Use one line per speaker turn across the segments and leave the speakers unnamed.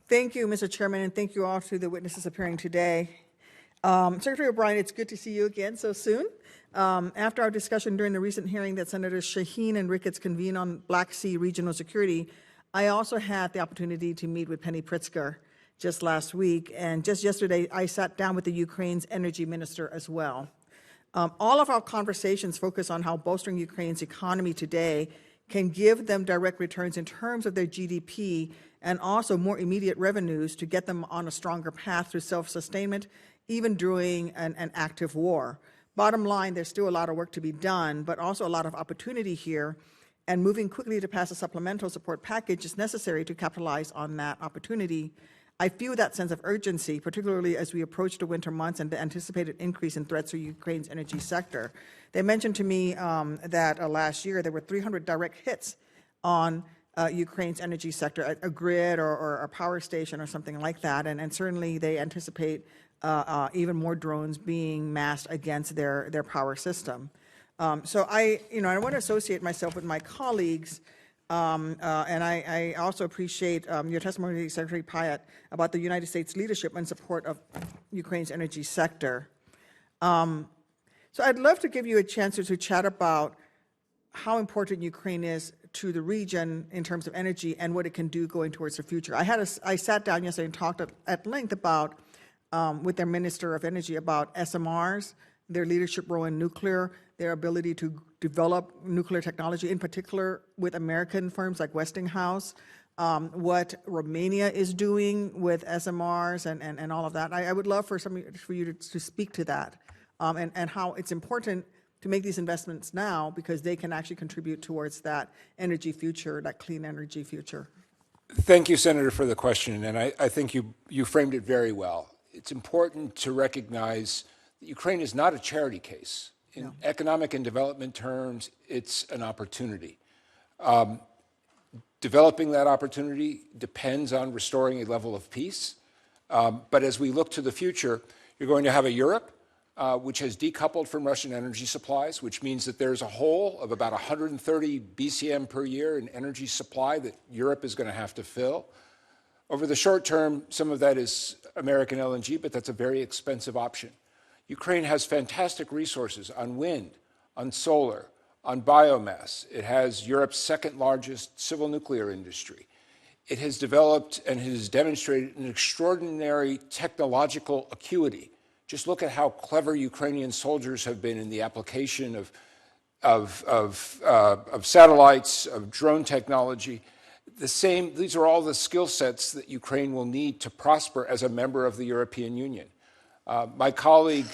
Thank you, Mr. Chairman, and thank you all to the witnesses appearing today. Secretary O'Brien, it's good to see you again so soon. After our discussion during the recent hearing that Senators Shaheen and Ricketts convened on Black Sea regional security, I also had the opportunity to meet with Penny Pritzker just last week, and just yesterday I sat down with the Ukraine's energy minister as well. All of our conversations focus on how bolstering Ukraine's economy today can give them direct returns in terms of their GDP and also more immediate revenues to get them on a stronger path to self-sustainment, even during an active war. Bottom line, there's still a lot of work to be done, but also a lot of opportunity here, and moving quickly to pass a supplemental support package is necessary to capitalize on that opportunity. I feel that sense of urgency, particularly as we approach the winter months and the anticipated increase in threats to Ukraine's energy sector. They mentioned to me that last year there were 300 direct hits on Ukraine's energy sector, a grid or a power station or something like that, and certainly they anticipate even more drones being massed against their power system. So I want to associate myself with my colleagues, and I also appreciate your testimony, Secretary Pyatt, about the United States leadership and support of Ukraine's energy sector. So I'd love to give you a chance to chat about how important Ukraine is to the region in terms of energy and what it can do going towards the future. I sat down yesterday and talked at length about with their Minister of Energy about SMRs, their leadership role in nuclear, their ability to develop nuclear technology, in particular with American firms like Westinghouse, what Romania is doing with SMRs and all of that. I would love for you to speak to that and how it's important to make these investments now because they can actually contribute towards that energy future, that clean energy future.
Thank you, Senator, for the question, and I think you framed it very well. It's important to recognize that Ukraine is not a charity case. In economic and development terms, it's an opportunity. Developing that opportunity depends on restoring a level of peace. But as we look to the future, you're going to have a Europe which has decoupled from Russian energy supplies, which means that there's a hole of about 130 BCM per year in energy supply that Europe is going to have to fill. Over the short term, some of that is American LNG, but that's a very expensive option. Ukraine has fantastic resources on wind, on solar, on biomass. It has Europe's second largest civil nuclear industry. It has developed and has demonstrated an extraordinary technological acuity. Just look at how clever Ukrainian soldiers have been in the application of satellites, of drone technology. These are all the skill sets that Ukraine will need to prosper as a member of the European Union. My colleague,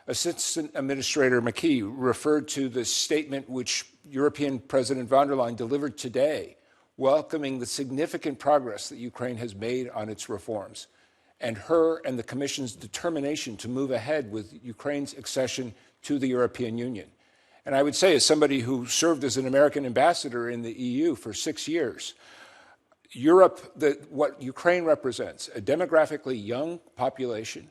Assistant Administrator McKee, referred to the statement which European President von der Leyen delivered today, welcoming the significant progress that Ukraine has made on its reforms, and her and the Commission's determination to move ahead with Ukraine's accession to the European Union. And I would say, as somebody who served as an American ambassador in the EU for 6 years, what Ukraine represents, a demographically young population,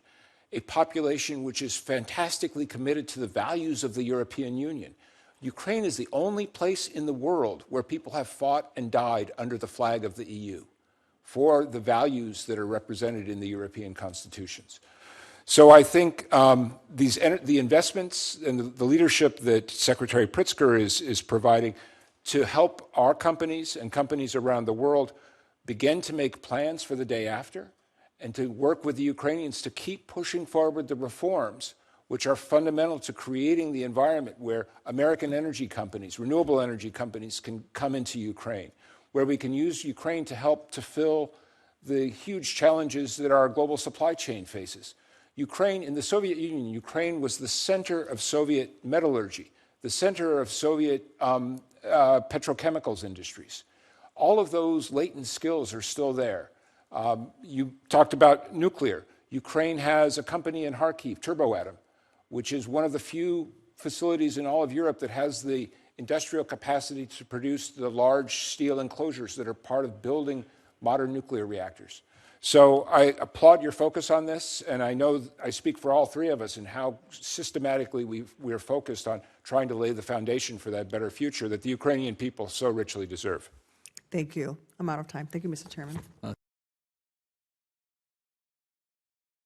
a population which is fantastically committed to the values of the European Union. Ukraine is the only place in the world where people have fought and died under the flag of the EU for the values that are represented in the European constitutions. So I think the investments and the leadership that Secretary Pritzker is providing to help our companies and companies around the world begin to make plans for the day after and to work with the Ukrainians to keep pushing forward the reforms which are fundamental to creating the environment where American energy companies, renewable energy companies can come into Ukraine, where we can use Ukraine to help to fill the huge challenges that our global supply chain faces. Ukraine, in the Soviet Union, Ukraine was the center of Soviet metallurgy, the center of Soviet petrochemicals industries. All of those latent skills are still there. You talked about nuclear. Ukraine has a company in Kharkiv, Turboatom, which is one of the few facilities in all of Europe that has the industrial capacity to produce the large steel enclosures that are part of building modern nuclear reactors. So I applaud your focus on this, and I know I speak for all three of us in how systematically we're focused on trying to lay the foundation for that better future that the Ukrainian people so richly deserve.
Thank you. I'm out of time. Thank you, Mr. Chairman.